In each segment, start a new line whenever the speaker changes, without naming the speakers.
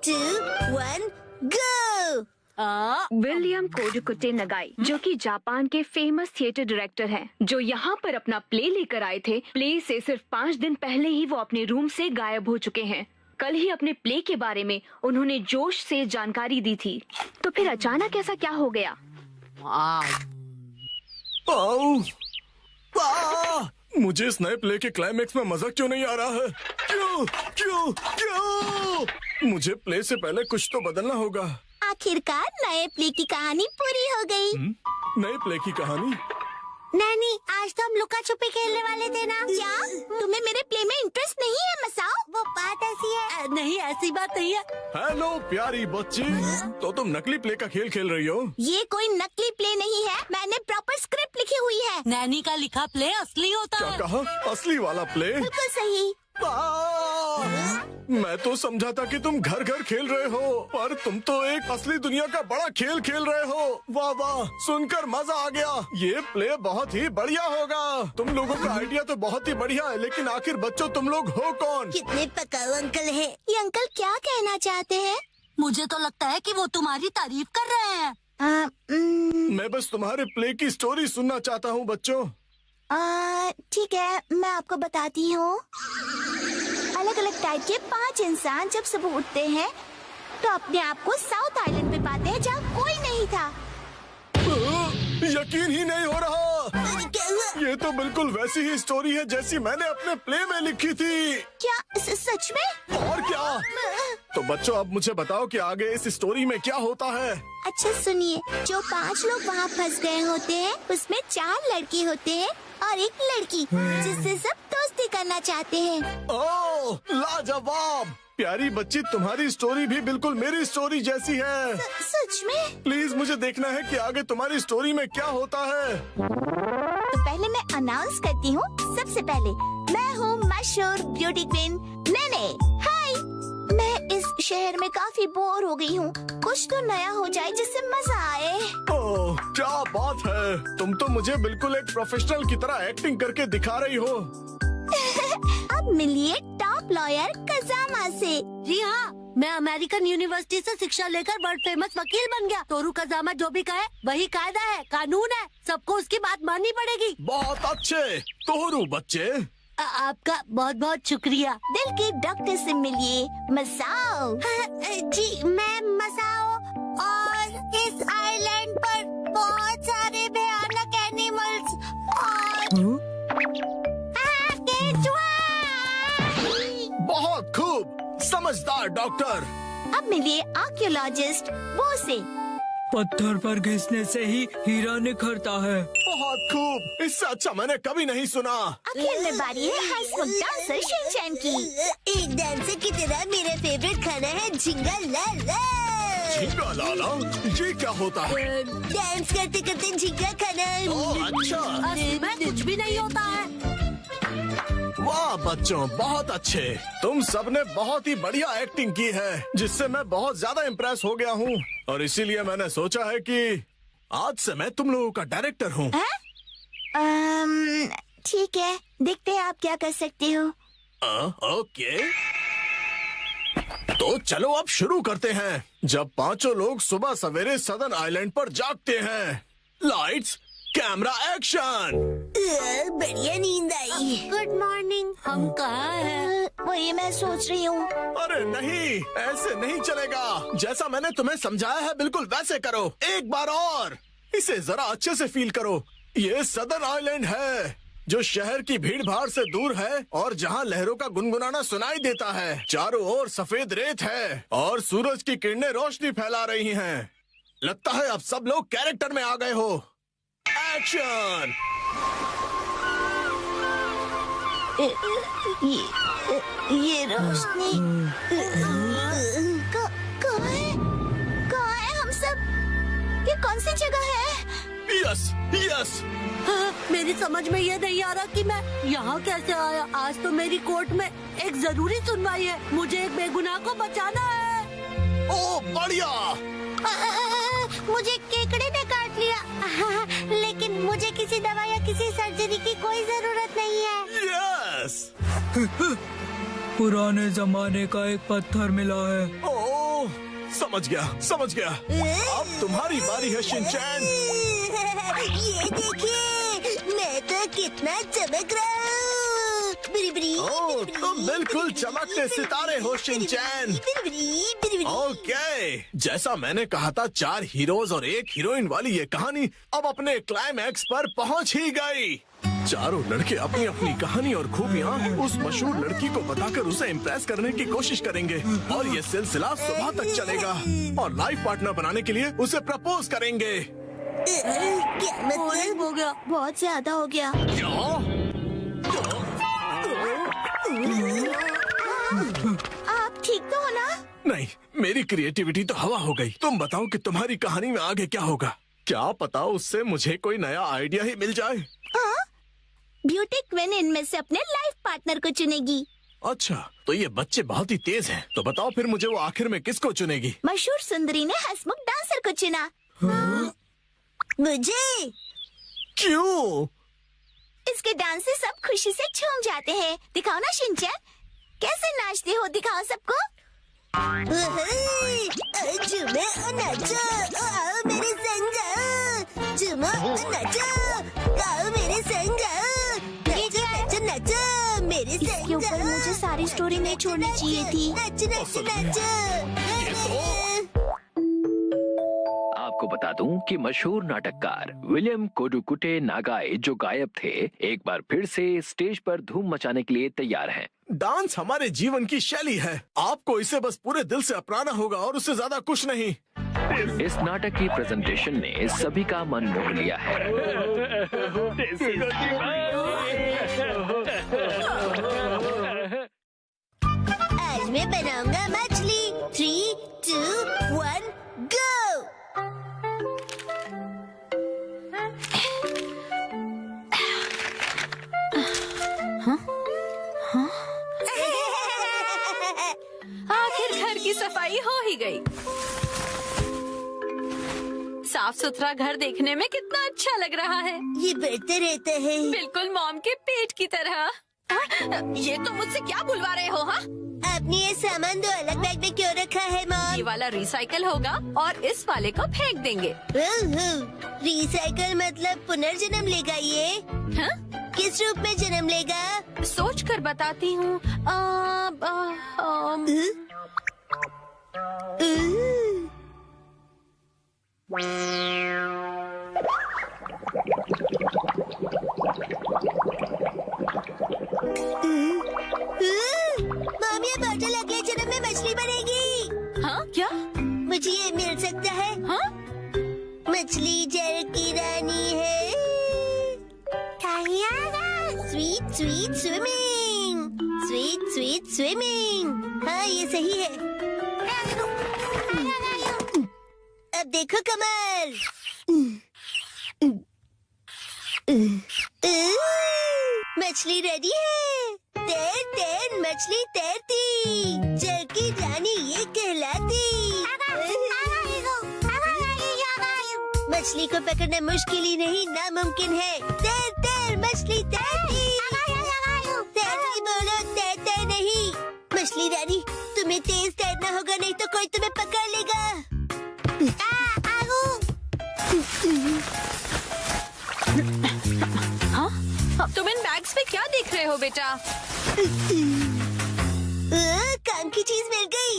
2, 1, go!
William कोडुकुटे नगाई, जो कि Japan के फेमस थिएटर डायरेक्टर हैं, जो यहाँ पर अपना प्ले लेकर आए थे। प्ले से सिर्फ 5 दिन पहले ही वो अपने रूम से गायब हो चुके हैं। कल ही अपने प्ले के बारे में उन्होंने जोश से जानकारी दी थी, तो फिर अचानक ऐसा क्या हो गया?
मुझे इस नए प्ले के क्लाइमेक्स में मजा क्यों नहीं आ रहा है? क्यों क्यों क्यों? मुझे प्ले से पहले कुछ तो बदलना होगा।
आखिरकार नए प्ले की कहानी पूरी हो गई।
नए प्ले की कहानी?
नानी, आज तो हम लुका छुपी खेलने वाले थे ना? क्या तुम्हें मेरे प्ले में इंटरेस्ट नहीं है मसाओ? वो बात ऐसी है।
नहीं, ऐसी बात नहीं है।
हेलो प्यारी बच्ची, तो तुम नकली प्ले का खेल खेल रही हो?
ये कोई नकली प्ले नहीं है, मैंने प्रॉपर स्क्रिप्ट लिखी हुई है।
नैनी का लिखा प्ले असली होता
क्या
है।
कहा? असली वाला प्ले?
बिल्कुल सही।
मैं तो समझा था कि तुम घर घर खेल रहे हो, पर तुम तो एक असली दुनिया का बड़ा खेल खेल रहे हो। वाह वाह, सुनकर मजा आ गया। ये प्ले बहुत ही बढ़िया होगा। तुम लोगों का आइडिया तो बहुत ही बढ़िया है, लेकिन आखिर बच्चों तुम लोग हो कौन?
कितने पकाऊ अंकल हैं। ये अंकल क्या कहना चाहते हैं?
मुझे तो लगता है कि वो तुम्हारी तारीफ कर रहे हैं।
मैं बस तुम्हारे प्ले की स्टोरी सुनना चाहता हूँ बच्चों।
ठीक है, मैं आपको बताती हूँ। अलग अलग टाइप के 5 इंसान जब सुबह उठते हैं तो अपने आप को साउथ आइलैंड पे पाते हैं, जहाँ कोई नहीं था।
यकीन ही नहीं हो रहा। ये तो बिल्कुल वैसी ही स्टोरी है जैसी मैंने अपने प्ले में लिखी थी।
क्या सच में?
और क्या? तो बच्चों, अब मुझे बताओ कि आगे इस स्टोरी में क्या होता है।
अच्छा सुनिए, जो 5 लोग वहाँ फंस गए होते हैं, उसमें 4 लड़के होते हैं और 1 लड़की, जिससे सब दोस्ती करना चाहते हैं।
ओह, लाजवाब! प्यारी बच्ची, तुम्हारी स्टोरी भी बिल्कुल मेरी स्टोरी जैसी है।
सच में?
प्लीज मुझे देखना है कि आगे तुम्हारी स्टोरी में क्या होता है।
तो पहले मैं अनाउंस करती हूँ। सबसे पहले मैं हूँ मशहूर ब्यूटी क्वीन नेने। हाय, मैं इस शहर में काफी बोर हो गई हूँ। कुछ तो नया हो जाए जिससे मजा आए।
ओह, क्या बात है! तुम तो मुझे बिल्कुल एक प्रोफेशनल की तरह एक्टिंग करके दिखा रही हो।
अब मिलिए टॉप लॉयर कजामा से।
जी हाँ, मैं अमेरिकन यूनिवर्सिटी से शिक्षा लेकर वर्ल्ड फेमस वकील बन गया। तोरू कजामा जो भी कहे वही कायदा है, कानून है। सबको उसकी बात माननी पड़ेगी।
बहुत अच्छे तोरू बच्चे।
आपका बहुत बहुत शुक्रिया।
दिल के डॉक्टर से मिलिए मसाओ।
जी, मैं मसाओ, और इस आइलैंड पर बहुत सारे भयानक एनिमल्स और
बहुत खूब, समझदार डॉक्टर।
अब मिलिए आर्कियोलॉजिस्ट वो से।
पत्थर पर घिसने से ही हीरा निखरता है।
बहुत खूब, इससे अच्छा मैंने कभी नहीं सुना।
आखिर में बारी है हाई स्कूल डांसर शिनचैन की।
एक डांसर की तरह मेरा फेवरेट खाना है झिंगा लाला।
झींगा लाला? ये क्या होता है?
डांस करते करते झिंगा खाना।
ओह, अच्छा।
असली में कुछ भी नहीं होता है।
वाह बच्चों, बहुत अच्छे। तुम सबने बहुत ही बढ़िया एक्टिंग की है, जिससे मैं बहुत ज्यादा इम्प्रेस हो गया हूँ, और इसीलिए मैंने सोचा है कि आज से मैं तुम लोगों का डायरेक्टर हूँ।
ठीक है, देखते हैं आप क्या कर सकते हो।
ओके, तो चलो अब शुरू करते हैं। जब 5 लोग सुबह सवेरे सदन आइलैंड पर जागते हैं। Lights, camera, action.
बढ़िया नींद आई।
Good morning. हम कहाँ हैं?
वही मैं सोच रही हूँ।
अरे नहीं, ऐसे नहीं चलेगा। जैसा मैंने तुम्हें समझाया है बिल्कुल वैसे करो। एक बार और, इसे जरा अच्छे से फील करो। ये सदन आइलैंड है, जो शहर की भीड़ भाड़ से दूर है और जहाँ लहरों का गुनगुनाना सुनाई देता है। चारों ओर सफेद रेत है और सूरज की किरणें रोशनी फैला रही हैं। लगता है अब सब लोग कैरेक्टर में आ गए हो। एक्शन!
ये रोशनी कहाँ है हम सब? ये कौन सी जगह है?
Yes yes.
मेरी समझ में ये नहीं आ रहा कि मैं यहाँ कैसे आया। आज तो मेरी कोर्ट में एक जरूरी सुनवाई है। मुझे एक बेगुनाह को बचाना है।
ओह बढ़िया।
मुझे केकड़े ने काट लिया, लेकिन मुझे किसी दवा या किसी सर्जरी की कोई जरूरत नहीं है।
यस।
पुराने जमाने का एक पत्थर मिला है।
ओह, समझ गया। अब तुम्हारी बारी है शिनचैन।
ये देखिए, मैं तो कितना चमक रहा हूँ।
ओह, तुम बिल्कुल चमकते सितारे हो शिनचैन। ओके, जैसा मैंने कहा था, 4 हीरोज और 1 हीरोइन वाली ये कहानी अब अपने क्लाइमैक्स पर पहुंच ही गई। चारों लड़के अपनी अपनी कहानी और खूबियाँ उस मशहूर लड़की को बताकर उसे इम्प्रेस करने की कोशिश करेंगे और ये सिलसिला सुबह तक चलेगा और लाइफ पार्टनर बनाने के लिए उसे प्रपोज करेंगे।
क्या मतलब?
हो गया।
बहुत ज्यादा हो गया। आप ठीक तो हो ना?
नहीं, मेरी क्रिएटिविटी तो हवा हो गई। तुम बताओ कि तुम्हारी कहानी में आगे क्या होगा? क्या पता उससे मुझे कोई नया आइडिया ही मिल जाए।
ब्यूटी क्वीन इनमें से अपने लाइफ पार्टनर को चुनेगी।
अच्छा, तो ये बच्चे बहुत ही तेज हैं। तो बताओ फिर मुझे वो आखिर में किसको चुनेगी?
मशहूर सुंदरी ने हंसमुख डांसर को चुना।
मुझे?
क्यों?
इसके डांस से सब खुशी से झूम जाते हैं। दिखाओ ना शिनचैन, कैसे नाचते हो, दिखाओ सबको।
झूमो और नाचो, आओ मेरे संग आओ। झूमो और नाचो, आओ मेरे संग आओ। नाचो नाचो नाचो मेरे संग
इसके ऊपर मुझे सारी स्टोरी नहीं छोड़नी चाहिए थी।
नाचो नाचो नाचो।
आपको बता दूं कि मशहूर नाटककार विलियम कोडुकुटे नागाई जो गायब थे, एक बार फिर से स्टेज पर धूम मचाने के लिए तैयार हैं।
डांस हमारे जीवन की शैली है। आपको इसे बस पूरे दिल से अपनाना होगा और उससे ज्यादा कुछ नहीं।
इस नाटक की प्रेजेंटेशन ने सभी का मन मोह लिया है।
आज मैं बनाऊंगा मछली। 3, 2, 1, गो।
आखिर घर की सफाई हो ही गई। साफ सुथरा घर देखने में कितना अच्छा लग रहा है।
ये बढ़ते रहता है।
बिल्कुल मॉम के पेट की तरह। ये तो मुझसे क्या बुलवा रहे हो? हाँ,
आपने ये सामान 2 अलग बैग में क्यों रखा है
ये
मॉम?
वाला रिसाइकल होगा और इस वाले को फेंक देंगे।
रिसाइकल मतलब पुनर्जन्म लेगा ये?
हाँ?
किस रूप में जन्म लेगा?
सोच कर बताती हूँ।
मॉम, ये बॉटल अगले जन्म में मछली बनेगी।
हाँ क्या?
मुझे ये मिल सकता है?
हाँ?
मछली जल की रानी है। Sweet sweet swimming, sweet sweet swimming. हाँ, ये सही है। अब देखो कमल। मछली रेडी है। तैर तैर मछली तैरती, जल की रानी ये कहलाती। मछली को पकड़ना मुश्किल ही नहीं, नामुमकिन है। तैर तैर मछली तैरती। तैरती बोलो, तैरते नहीं। मछली रानी, तुम्हें तेज तैरना होगा, नहीं तो कोई तुम्हें पकड़ लेगा।
हाँ? तुम इन बैग्स में क्या देख रहे हो बेटा?
काम की चीज मिल गई।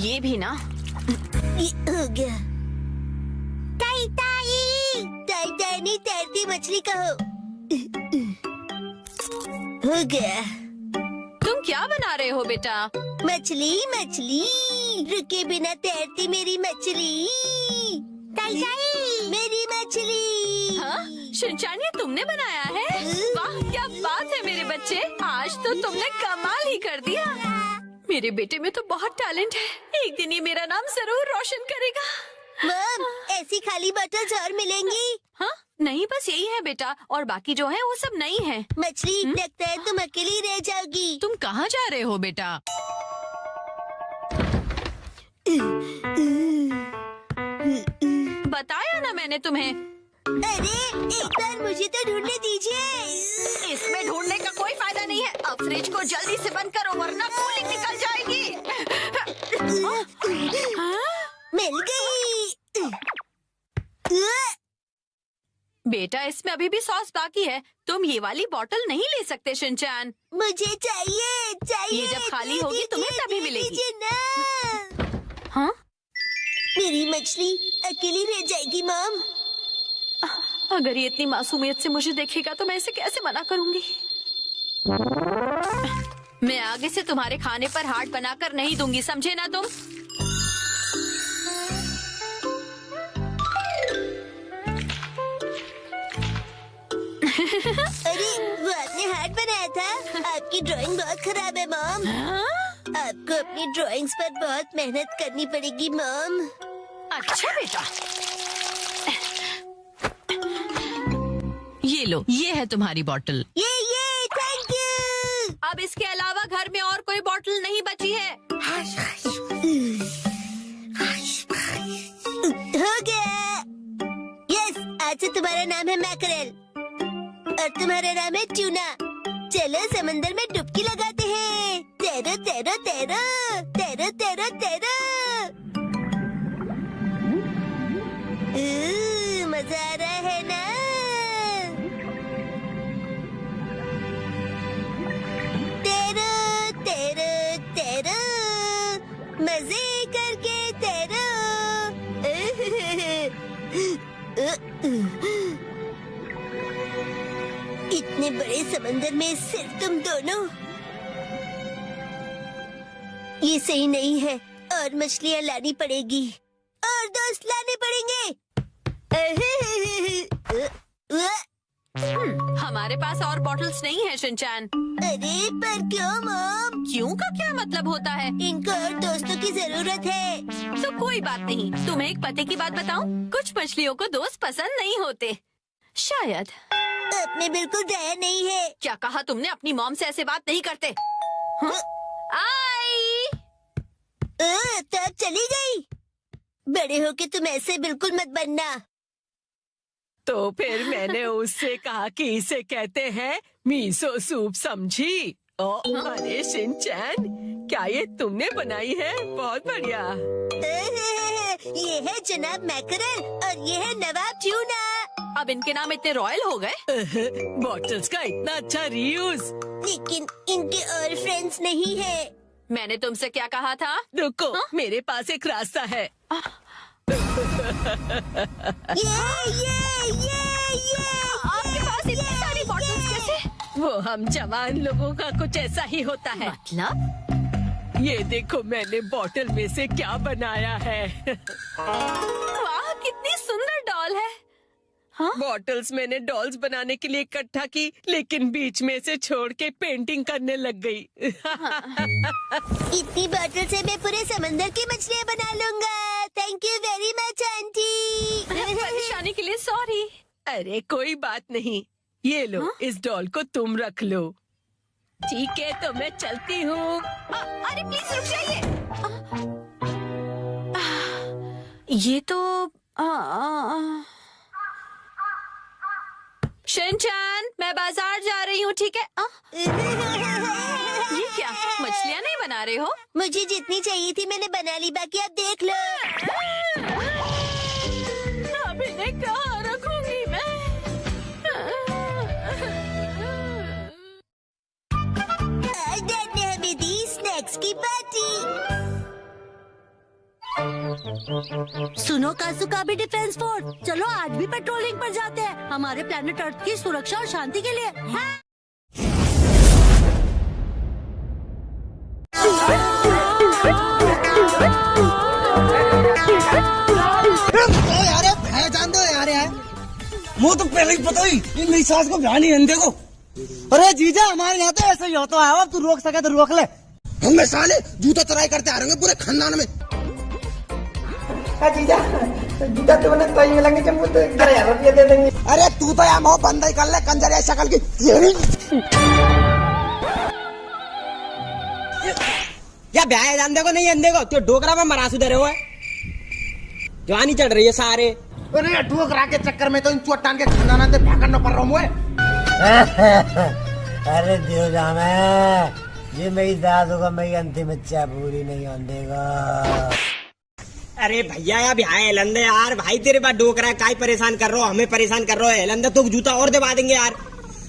ये भी ना।
ये हो गया। ताई ताई, ताई ताई नहीं, तैरती मछली कहो। हो गया।
तुम क्या बना रहे हो बेटा?
मछली मछली, रुके बिना तैरती मेरी मछली। ताई ताई, मेरी मछली।
हाँ? शिनचैन, ये तुमने बनाया है? वाह, क्या बात है मेरे बच्चे, आज तो तुमने कमाल ही कर दिया। मेरे बेटे में तो बहुत टैलेंट है, एक दिन ये मेरा नाम जरूर रोशन करेगा।
मॉम, ऐसी खाली बॉटल्स और मिलेंगी?
हाँ? नहीं, बस यही है बेटा, और बाकी जो है वो सब नहीं है।
मछली, लगता है तुम अकेली रह जाओगी।
तुम कहाँ जा रहे हो बेटा? बताया ना मैंने तुम्हें।
अरे, एक बार मुझे तो ढूंढने दीजिए।
इसमें ढूंढने का कोई फायदा नहीं है। अब फ्रिज को जल्दी से बंद करो वरना कूलिंग निकल जाएगी।
मिल गई।
बेटा इसमें अभी भी सॉस बाकी है, तुम ये वाली बोतल नहीं ले सकते शिनचैन।
मुझे चाहिए चाहिए।
ये जब खाली होगी तुम्हें तभी मिलेगी।
दीजिए ना।
हाँ?
मेरी मछली अकेली रह जाएगी मॉम।
अगर ये इतनी मासूमियत से मुझे देखेगा तो मैं इसे कैसे मना करूंगी। मैं आगे से तुम्हारे खाने पर हाथ बनाकर नहीं दूंगी, समझे ना तुम?
अरे वो आपने हार्ट बनाया था। आपकी ड्राइंग बहुत खराब है मॉम। आपको अपनी ड्राइंग्स पर बहुत मेहनत करनी पड़ेगी मॉम।
अच्छा बेटा, ये लो, ये है तुम्हारी बोतल।
ये थैंक यू।
अब इसके अलावा घर में और कोई बोतल नहीं बची है।
हो गया। यस, आज से तुम्हारा नाम है मैकरेल और तुम्हारा नाम है ट्यूना। चलो समंदर में डुबकी लगाते हैं। तैरो तैरो तैरो तैरो तैरो तैरो। मजा आ रहा है ना? तैरो तैरो तैरो, मजे करके तैरो। इतने बड़े समंदर में सिर्फ तुम दोनों। ये सही नहीं है, और मछलियाँ लानी पड़ेगी और दोस्त लाने पड़ेंगे।
हमारे पास और बॉटल्स नहीं है शिनचैन।
अरे पर क्यों मॉम?
क्यों का क्या मतलब होता है?
इनको और दोस्तों की जरूरत है।
तो कोई बात नहीं, तुम्हें एक पते की बात बताऊं? कुछ मछलियों को दोस्त पसंद नहीं होते, शायद।
आपने बिल्कुल दया नहीं है।
क्या कहा तुमने? अपनी मॉम से ऐसे बात नहीं करते। हाँ? आई।
तो अब चली गई। बड़े होके तुम ऐसे बिल्कुल मत बनना।
तो फिर मैंने उससे कहा कि इसे कहते हैं मीसो सूप, समझी? अरे शिनचैन, क्या ये तुमने बनाई है? बहुत बढ़िया।
ये है जनाब मैकरेल और ये है नवाब ट्यूना।
अब इनके नाम इतने रॉयल हो गए।
बॉटल्स का इतना अच्छा रीयूज।
लेकिन इनके और फ्रेंड्स नहीं है।
मैंने तुमसे क्या कहा था?
रुको, मेरे पास एक रास्ता है।
आपके पास इतनी सारी बॉटल्स कैसे?
वो हम जवान लोगों का कुछ ऐसा ही होता है।
मतलब?
ये देखो मैंने बॉटल में से क्या बनाया है।
वाह, कितनी सुंदर डॉल है। हाँ?
बॉटल्स मैंने डॉल्स बनाने के लिए इकट्ठा की, लेकिन बीच में से छोड़ के पेंटिंग करने लग गई।
इतनी बॉटल से मैं पूरे समंदर की मछलियाँ बना लूँगा। Thank you very much aunty.
परेशानी के लिए सॉरी।
अरे कोई बात नहीं, ये लो। इस डॉल को तुम रख लो। ठीक है, तो मैं चलती हूँ।
अरे प्लीज रुक जाइए। ये तो शिनचैन, मैं बाजार जा रही हूँ, ठीक है? ये क्या, मछलियाँ नहीं बना रहे हो?
मुझे जितनी चाहिए थी मैंने बना ली, बाकी आप देख लो।
अब इन्हें कहाँ रखूंगी मैं?
आज डैड ने हमें दी स्नैक्स की पार्टी। सुनो काजुका भी डिफेंस फोर्स, चलो आज भी पेट्रोलिंग पर जाते हैं, हमारे प्लेनेट अर्थ की सुरक्षा और शांति के लिए। हाँ?
यार भय जान दो यार। वो तो पहले ही पता ही, इन मेरी सास को ध्यान ही नहीं देखो। अरे जीजा, हमारे यहाँ तो ऐसा ही होता है। अब तू रोक सके तो रोक ले। हम साले जूता चुराई करते आ रहे हैं पूरे खानदान में।
जीजा जीजा तुमने तो मिलेंगे जब 1000 रुपये दे देंगे।
अरे तू तो यार मोह बंद ही कर ले, कंजरिया शक्ल की। या ब्याह जान देखो नहीं देखो तो डोकरा में मरासू दे रहे हो। जवानी चढ़ रही है सारे।
अरे ठोकरा के चक्कर में तो इन चोट टान के खानदान से भागना पड़ रहा हूँ।
अरे देव जाना ये मेरी दादू का मेरी अंतिम इच्छा पूरी नहीं होने देगा।
अरे भैया यार है लंदे यार, भाई तेरे पास डोकरा है, काय परेशान कर रहे हो, हमें परेशान कर रहे हो। लंदे तो जूता और दिवा देंगे यार।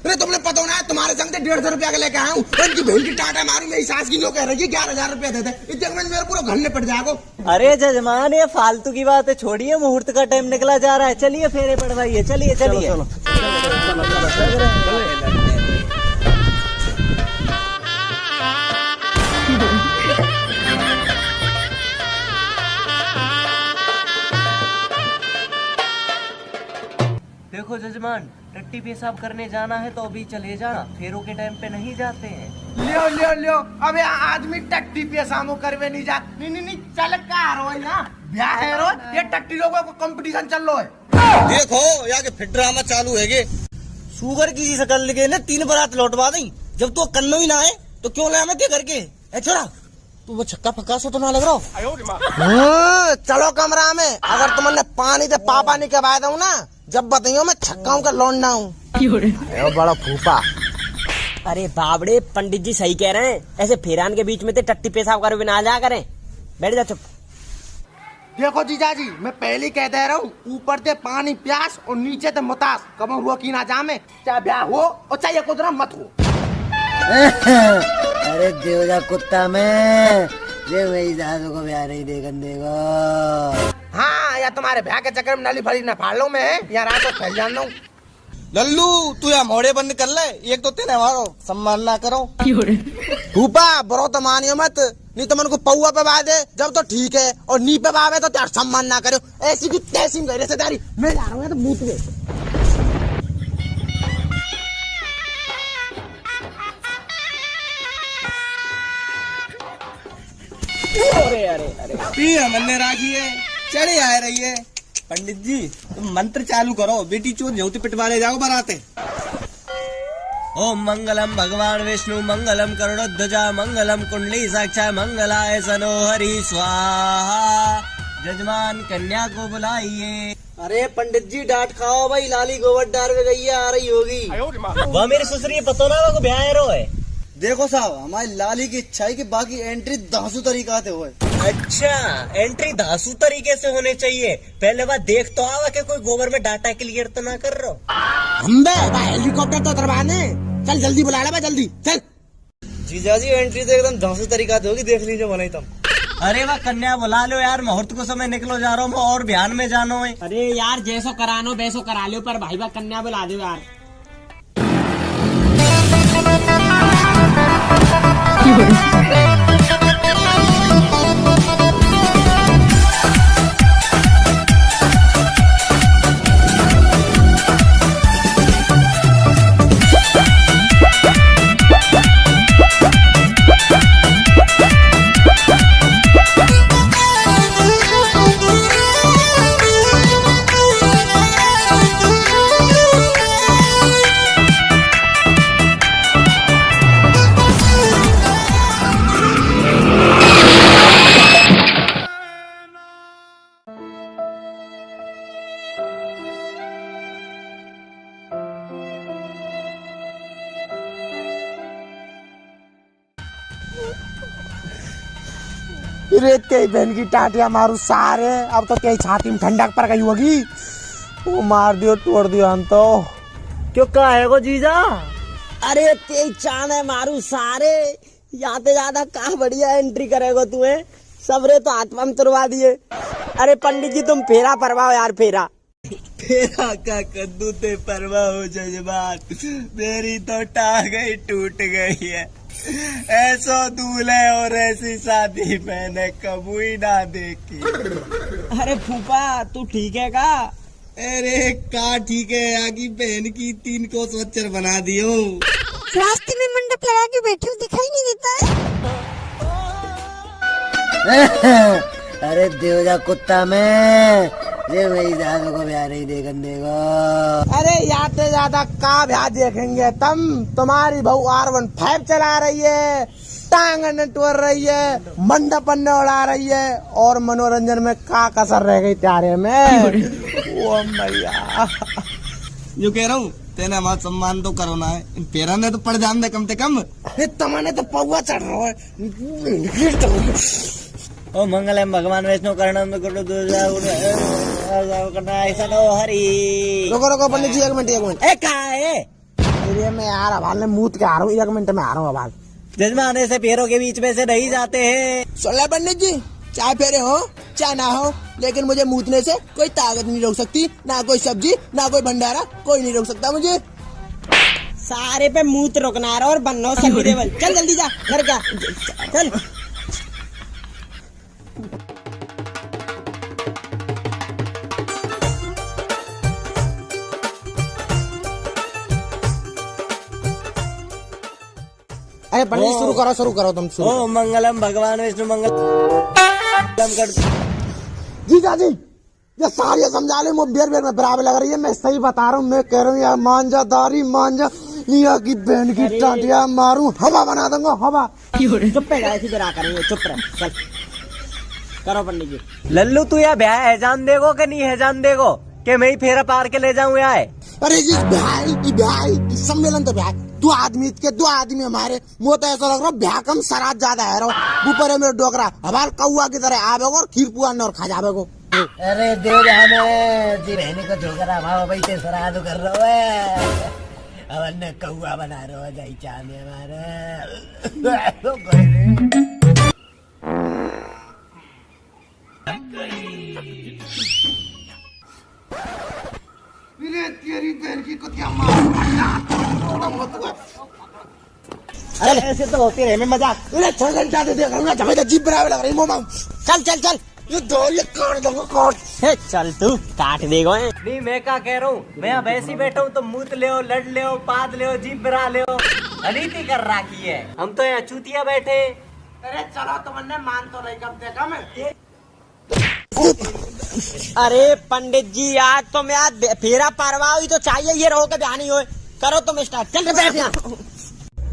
अरे तुमने पता होना है तुम्हारे संग 150 रुपया के लेके आया हूँ, उनकी भेड़ की टाटा मारू, मेरी सास की लोग कह रही है 11,000 रुपया देते, इतने में मेरे पूरा घर में पड़ जाएगा।
अरे जजमान ये फालतू की बात है, छोड़िए, मुहूर्त का टाइम निकला जा रहा है, चलिए फेरे पड़वाइए, चलिए चलिए।
देखो जजमान, टट्टी पेशाब करने जाना है तो अभी चले जाना, फेरों के टाइम पे नहीं जाते हैं।
लियो लियो लियो, अबे आदमी टट्टी पेशाब करवे नहीं जा, नहीं चल का रो ना, ब्याह है रो, ये टट्टी लोगों को कंपटीशन चल रहा है।
देखो यहाँ के फिर ड्रामा चालू है गे। शुगर की शकल लगे ने 3 बारात लौटवा दी, जब तो कन्नो ही ना है तो क्यों लाया मैं घर के। ए छोड़ा तू वो छक्का फक्का सो तो ना लग रहा। चलो कमरा में, अगर तुमने पानी से पापा नहीं करवाया दूं ना, जब बताइयो मैं छक्काओं का लौंडा हूँ। बड़ा फूफा।
अरे बाबड़े, पंडित जी सही कह रहे हैं, ऐसे फेरान के बीच में तो टट्टी पेशाब कर ना जा करें, बैठ जा चुप।
देखो जीजाजी, मैं पहले कह दे रहा हूँ, ऊपर से पानी प्यास और नीचे से मुतास, कब हुआ की ना जामे, चाहे ब्याह हो और चाहे कुदरा मत हो। अरे देवजा कुत्ता में ये मेरी दादू को ब्याह नहीं देगा। हाँ, या तुम्हारे ब्याह के चक्कर में नली फली न फाड़ लो मैं, या रात को फैल जान दूं। लल्लू तू यहाँ मोड़े बंद कर ले, एक तो तेरे हमारो सम्मान ना करो। फूफा बरो तो मानियो मत, नहीं तो मन को पौआ पे बा दे, जब तो ठीक है, और नी पे बावे तो त्यार सम्मान ना करो, ऐसी की तैसी में रिश्तेदारी। मैं जा रहा हूँ तो बूथ में।
हमने राखी है, चढ़े आ रही है। पंडित जी तुम मंत्र चालू करो, बेटी चोर न्योती पिटवा ले जाओ बराते। ओम मंगलम भगवान विष्णु मंगलम करुणध्वजा मंगलम कुंडली साक्षा मंगलाय सनो हरि स्वाहा। जजमान कन्या को बुलाइए।
अरे पंडित जी डांट खाओ भाई, लाली गोबर डार में गई आ रही होगी।
वह मेरी ससुरी पतो ना वो ब्याह रो है।
देखो साहब, हमारी लाली की इच्छा है कि बाकी एंट्री धांसू तरीका से होए।
अच्छा, एंट्री धांसू तरीके से होने चाहिए, पहले बात देख तो आवा के कोई गोबर में डाटा क्लियर तो ना कर रहा।
हम हेलीकॉप्टर तो उतरवाने, चल जल्दी बुला ले, जल्दी चल। जीजा जी एंट्री तो एकदम धांसू तरीका से होगी, देख लीजिए बनाई तुम।
अरे वाह कन्या बुला लो यार, मुहूर्त को समय निकलो जा रहा हूँ और ध्यान में जानो है।
अरे यार जैसो करानो वैसो करा लो, पर भाई बा कन्या बुला दो यार।
रेत बहन की टाटिया मारू सारे, अब तो क्या छाती में ठंडक पर गई होगी। वो मार दियो तोड़ दियो हम तो।
क्यों कहेगो जीजा?
अरे तेज चांद है मारू सारे, याते ज्यादा कहा बढ़िया एंट्री करेगो तुम्हें, सबरे तो हाथ में तुरवा दिए। अरे पंडित जी तुम फेरा परवाओ यार, फेरा
फेरा का कद्दू ते परवा हो जजमान, मेरी तो टांग ही टूट गई है। ऐसा दूल्हे और ऐसी शादी मैंने कभी ना देखी।
अरे फूफा तू ठीक है का?
अरे का ठीक है, आगे बहन की 3 को स्वच्छ बना दियो।
रास्ते में मंडप लगा के बैठे हो, दिखाई नहीं देता
है। अरे देवजा कुत्ता में ये मेरी दादू को ब्याह नहीं देगा। अरे याते ज्यादा का ब्याह देखेंगे तुम, तुम्हारी बहू R15 चला रही है, टांग टूर रही है, मंडप उड़ा रही है, और मनोरंजन में का कसर रह गई त्यारे में। ओ मैया,
जो कह रहा हूँ तेने हमारा सम्मान तो करो ना, इन पेरा ने तो पड़ जान दे कम से कम। तमने तो पौवा चढ़ रहा है। ओ मंगलम भगवान विष्णु करणम गुरु ऐसा नो हरी।
रुको पंडित जी, एक मिनट।
ए कहा है?
मैं यार हवाल ने मूत के आ रहा हूँ, 1 मिनट में आ रहा हूँ हवाल।
जजमाने से पैरों के बीच में से नहीं जाते हैं।
सुन ले पंडित जी, चाहे फेरे हो चाहे ना हो, लेकिन मुझे मूतने से कोई ताकत नहीं रोक सकती, ना कोई सब्जी ना कोई भंडारा, कोई नहीं रोक सकता मुझे।
सारे पे मूत रोकना रहा और बनना सभी देवल।
चल जल्दी जा घर का, चल। अरे पंडित शुरू करो तुम शुरू।
ओ मंगलम भगवान विष्णु मंगलम कर।
जीजा जी, ये सारी समझा ले, मुझे बेर में बराबर लग रही है। मैं सही बता रहा हूँ, मैं कह रहा हूँ यार मांझा दारी मांझा निया की बहन की टाटिया मारूं, हवा बना दूंगा हवा।
चुप पे गए बरा करेंगे, चुप रहे। चल करो पंडित जी। लल्लू तू या ब्याह है जान देगो कि नहीं है जान देगो कि मैं ही फेरा पार के ले जाऊं यहाँ?
अरे जी ब्याह सम्मेलन तो ब्याह, 2 आदमी के 2 आदमी हमारे, मुझे तो ऐसा लग रहा ब्याह कम सराज ज्यादा है। ऊपर है मेरे डोकरा हमारे कौआ की तरह आवे और खीर पुआ और खा जावे को।
अरे देव में जी रहने को डोकरा भाव भाई ते सराज कर रहा है, अब न कौआ बना रहा है जाई चाने हमारे।
तेरी बहन की कुतिया
अरे ऐसे तो होती रहे में मजाक।
6 घंटा से देख रहा हूँ, जीप बराबर लग रही मोमा। चल ये काट दूंगा काट।
चल तू काट देगा। नहीं मैं क्या कह रहा हूँ, मैं अब ऐसे ही बैठा हूँ तो मूत ले लड़ ले पाद ले जीप बरा ले अनीति कर रखी है। हम तो यहाँ चूतिया बैठे।
अरे चलो तुमने मान तो नहीं कम से कम।
अरे पंडित जी आज तो मैं आज फेरा पारवा हुई तो चाहिए, ये रहो के बयानी हो। करो तुम स्टार्ट। चल बैठ यहाँ।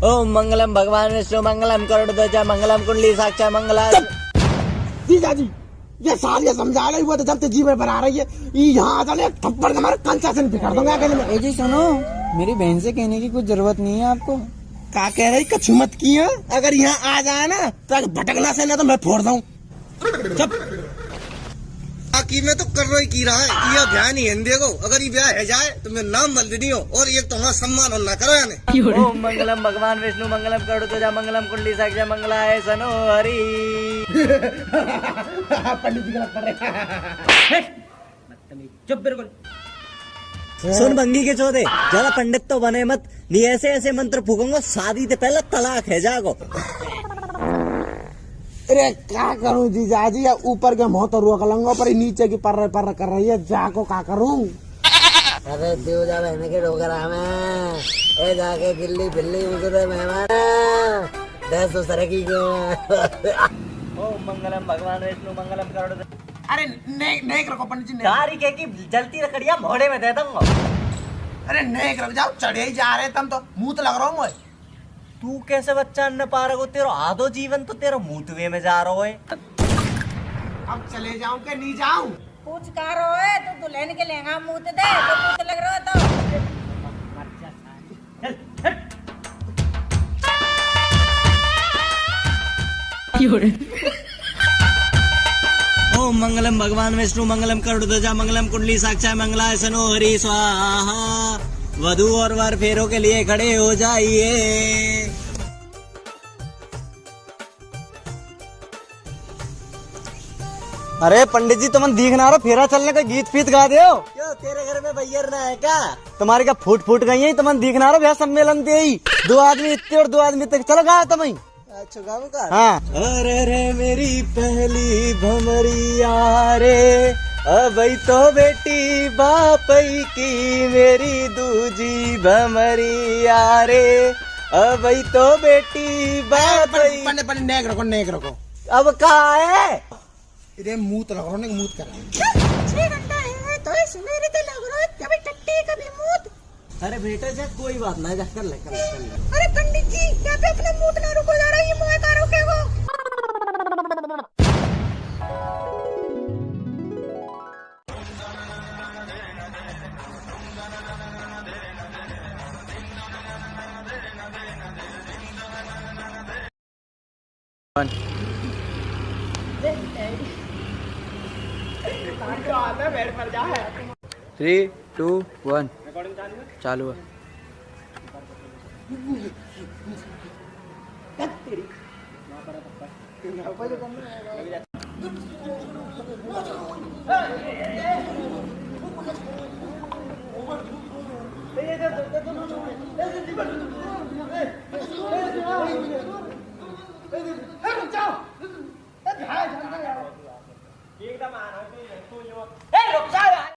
ओम मंगलम भगवान विष्णु मंगलम करोड़ ध्वजा मंगलम कुंडली साक्षा मंगला।
जीजा जी ये साल ये समझा रही, वो तो जब जी में बना रही है, यहाँ आ जाने थप्पड़ हमारे कंसेशन पे कर दूंगा अकेले में।
जी सुनो, मेरी बहन से कहने की कुछ जरूरत नहीं है आपको।
क्या कह रही कछु मत किया, अगर यहाँ आ जाए ना तो भटकना से ना तो मैं फोड़ दूं। बाकी में तो कर रही की रहा है, ये ब्याह नहीं है देखो, अगर ये ब्याह है जाए तो मैं नाम बदल नहीं हो और ये तुम्हारा सम्मान और ना करो यानी।
ओम मंगलम भगवान विष्णु मंगलम करोड़ ध्वजा मंगलम कुंडली साक्षा मंगलाय सनो हरि।
पंडित जी गलत कर रहे।
चुप बिल्कुल। सुन भंगी के चौधे, ज्यादा पंडित तो बने मत, नहीं ऐसे ऐसे मंत्र फूकूंगा शादी से पहले तलाक है जागो।
अरे क्या करूं जीजा जी, ऊपर के मुंह तो रोक लूंगा पर नीचे की पर कर रही है, जाको क्या करूं।
अरे देव जा बहने के डोकरा में ए जाके गिल्ली बिल्ली उधर मेहमान दस सर की ओम मंगलम भगवान विष्णु मंगलम करोड़।
अरे नेक रखो पंडित जी,
तारी के की जलती रखड़िया मोड़े में दे दूंगा।
अरे नेक रख जाओ, चढ़े ही जा रहे तुम तो, मुंह तो लग रहा हूँ।
तू कैसे बच्चा न पा रहा हो, तेरा आधो जीवन तो तेरा मुंहवे में जा रहा है।
अब चले जाऊं के नहीं जाऊं?
पूछ का रहो है तो दुल्हन के लहंगा मुंह दे तो पूछ लग रहा तो।
ओम मंगलम भगवान विष्णु मंगलम करोड़ ध्वजा मंगलम कुंडली साक्षा मंगलाय सनो हरि स्वाहा। वधू और वर फेरों के लिए खड़े हो जाइए।
अरे पंडित जी तुम दिख ना रहो, फेरा चलने का गीत फीत गा दो।
क्यों तेरे घर में भैया ना है क्या?
तुम्हारी क्या फूट गई है, तुम दिख ना रहो ब्याह सम्मेलन दे ही 2 आदमी इतने और 2 आदमी तक चलो गा तुम।
अच्छा गाँव का।
हाँ।
अरे रे मेरी पहली भमरिया रे, अब तो बेटी बापई की मेरी दूजी भमरिया रे, अब तो बेटी बापई।
पंडित नेक रखो।
अब कहाँ है?
इधर मूत लग रहा, मूत कर रहा 6 घंटा है तो सुनेरे तो लग रहा है, कभी टट्टी कभी मूत।
अरे बेटा जा कोई बात ना, जा कर ले।
अरे पंडित जी यहाँ पे अपना मूत ना रुको जा रहा है, ये मुँह का रोकेगो।
1 3 2 1 चालू है।